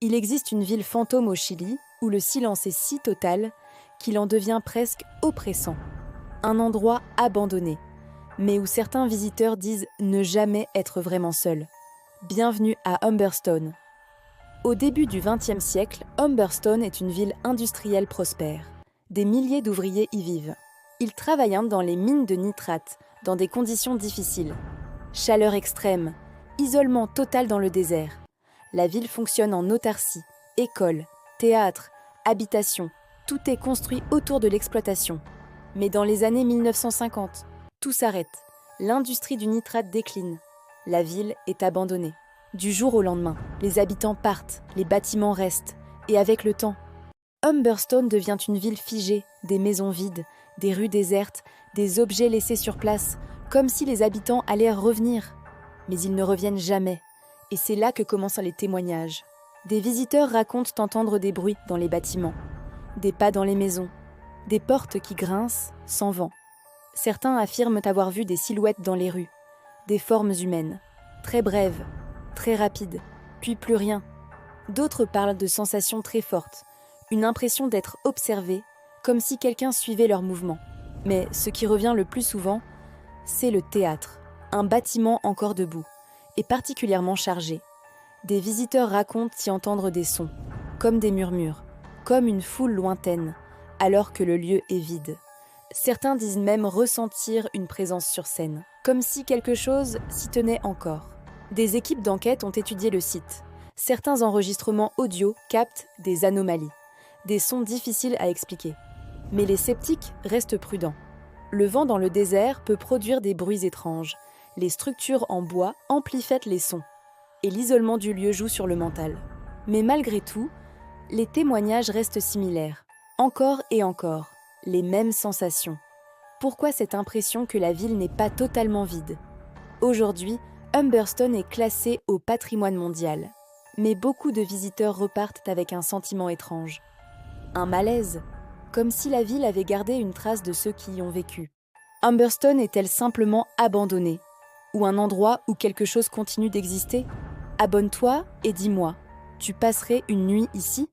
Il existe une ville fantôme au Chili où le silence est si total qu'il en devient presque oppressant. Un endroit abandonné, mais où certains visiteurs disent ne jamais être vraiment seuls. Bienvenue à Humberstone. Au début du XXe siècle, Humberstone est une ville industrielle prospère. Des milliers d'ouvriers y vivent. Ils travaillent dans les mines de nitrate, dans des conditions difficiles. Chaleur extrême, isolement total dans le désert. La ville fonctionne en autarcie, écoles, théâtres, habitations. Tout est construit autour de l'exploitation. Mais dans les années 1950, tout s'arrête. L'industrie du nitrate décline. La ville est abandonnée. Du jour au lendemain, les habitants partent, les bâtiments restent. Et avec le temps, Humberstone devient une ville figée, des maisons vides, des rues désertes, des objets laissés sur place, comme si les habitants allaient revenir. Mais ils ne reviennent jamais. Et c'est là que commencent les témoignages. Des visiteurs racontent entendre des bruits dans les bâtiments, des pas dans les maisons, des portes qui grincent sans vent. Certains affirment avoir vu des silhouettes dans les rues, des formes humaines, très brèves, très rapides, puis plus rien. D'autres parlent de sensations très fortes, une impression d'être observé, comme si quelqu'un suivait leurs mouvements. Mais ce qui revient le plus souvent, c'est le théâtre, un bâtiment encore debout, et particulièrement chargé. Des visiteurs racontent y entendre des sons, comme des murmures, comme une foule lointaine, alors que le lieu est vide. Certains disent même ressentir une présence sur scène, comme si quelque chose s'y tenait encore. Des équipes d'enquête ont étudié le site. Certains enregistrements audio captent des anomalies, des sons difficiles à expliquer. Mais les sceptiques restent prudents. Le vent dans le désert peut produire des bruits étranges. Les structures en bois amplifient les sons. Et l'isolement du lieu joue sur le mental. Mais malgré tout, les témoignages restent similaires. Encore et encore, les mêmes sensations. Pourquoi cette impression que la ville n'est pas totalement vide ? Aujourd'hui, Humberstone est classé au patrimoine mondial. Mais beaucoup de visiteurs repartent avec un sentiment étrange. Un malaise, comme si la ville avait gardé une trace de ceux qui y ont vécu. Humberstone est-elle simplement abandonnée ? Ou un endroit où quelque chose continue d'exister ? Abonne-toi et dis-moi, tu passerais une nuit ici ?